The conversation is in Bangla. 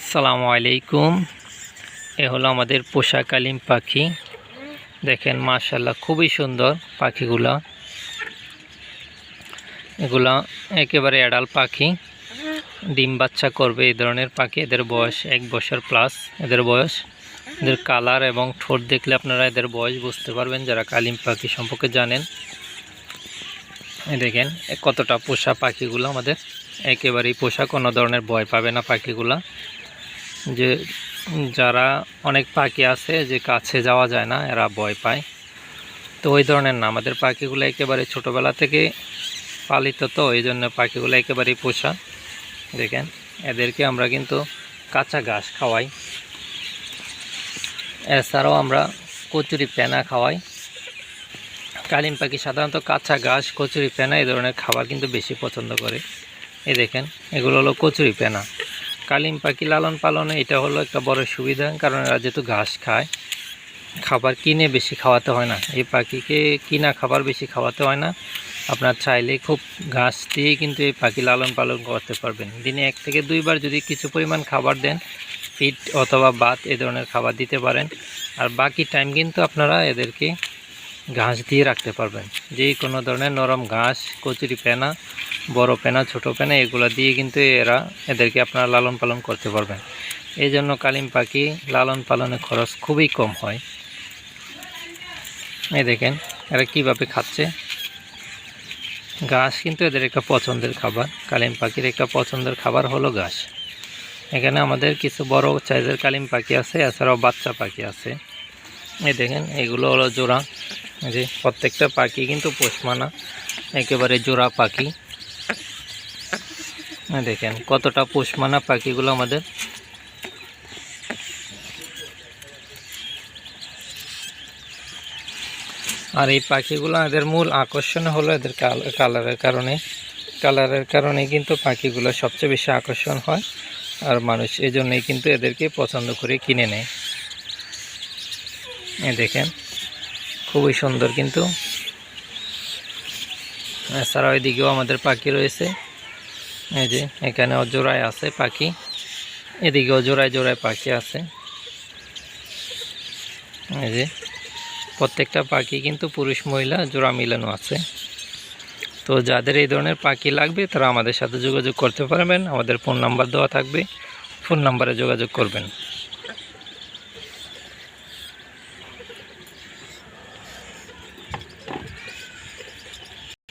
আসসালামু আলাইকুম। এ হলো আমাদের পোষা কালিম পাখি। দেখেন মাশাআল্লাহ খুবই সুন্দর পাখিগুলা। এগুলা একেবারে অ্যাডাল পাখি, ডিম বাচ্চা করবে এই ধরনের পাখি। এদের বয়স 1 বছর প্লাস। এদের বয়স, এদের কালার এবং ঠোঁট দেখলে আপনারা এদের বয়স বুঝতে পারবেন যারা কালিম পাখি সম্পর্কে জানেন। দেখেন কতটা পোষা পাখিগুলো আমাদের, একেবারেই পোষা, কোনো ধরনের ভয় পাবে না পাখিগুলা। যে যারা অনেক পাখি আছে যে কাছে যাওয়া যায় না, এরা ভয় পায়, তো ওই ধরনের না। আমাদের পাখিগুলো একেবারে ছোটোবেলা থেকে পালিত, তো এই জন্য পাখিগুলো একেবারেই পোষা। দেখেন এদেরকে আমরা কিন্তু কাঁচা ঘাস খাওয়াই, এছাড়াও আমরা কচুরি পেনা খাওয়াই। কালিম পাখি সাধারণত কাঁচা ঘাস, কচুরি পেনা এই ধরনের খাবার কিন্তু বেশি পছন্দ করে। এই দেখেন এগুলো হলো কচুরি পেনা। কালিম পাখি লালন পালনে এটা হলো একটা বড় সুবিধা, কারণ এরা যেহেতু ঘাস খায়, খাবার কিনে বেশি খাওয়াতে হয় না। এই পাখিকে কিনা খাবার বেশি খাওয়াতে হয় না। আপনার চাইলে খুব ঘাস দিয়ে কিন্তু এই পাখি লালন পালন করতে পারবেন। দিনে 1 থেকে 2 বার যদি কিছু পরিমাণ খাবার দেন, ফিড অথবা ভাত এই ধরনের খাবার দিতে পারেন। আর বাকি টাইম কিন্তু আপনারা এদেরকে ঘাস দিয়ে রাখতে পারবেন। যে কোনো ধরনের নরম ঘাস, কচুরি পেনা, বড় পেনা, ছোট পেনা, এগুলো দিয়ে কিন্তু এদেরকে আপনারা লালন পালন করতে পারবেন। এই জন্য কালিম পাখি লালন পালনে খরচ খুবই কম হয়। এই দেখেন এরা কীভাবে খাচ্ছে ঘাস, কিন্তু এদের একটা পছন্দের খাবার। কালিম পাখির একটা পছন্দের খাবার হলো ঘাস। এখানে আমাদের কিছু বড় সাইজের কালিম পাখি আছে, এছাড়াও বাচ্চা পাখি আছে। এই দেখেন এগুলো হলো জোড়া। যে প্রত্যেকটা পাখি কিন্তু পোষ মানা, একেবারে জোড়া পাখি। দেখেন কতটা পোষ মানা পাখিগুলো আমাদের। আর এই পাখিগুলো এদের মূল আকর্ষণ হলো এদের কালারের কারণে কিন্তু পাখিগুলো সবচেয়ে বেশি আকর্ষণ হয়। আর মানুষ এই জন্যই কিন্তু এদেরকে পছন্দ করে কিনে নেয়। এই দেখেন খুবই সুন্দর কিন্তু। এছাড়াও এদিকেও আমাদের পাখি রয়েছে। এই যে এখানেও জোড়ায় আছে পাখি, এদিকেও জোড়ায় জোড়ায় পাখি আছে। এই যে প্রত্যেকটা পাখি কিন্তু পুরুষ মহিলা জোড়া মিলানো আছে। তো যাদের এই ধরনের পাখি লাগবে তারা আমাদের সাথে যোগাযোগ করতে পারবেন। আমাদের ফোন নাম্বার দেওয়া থাকবে, ফোন নাম্বারে যোগাযোগ করবেন।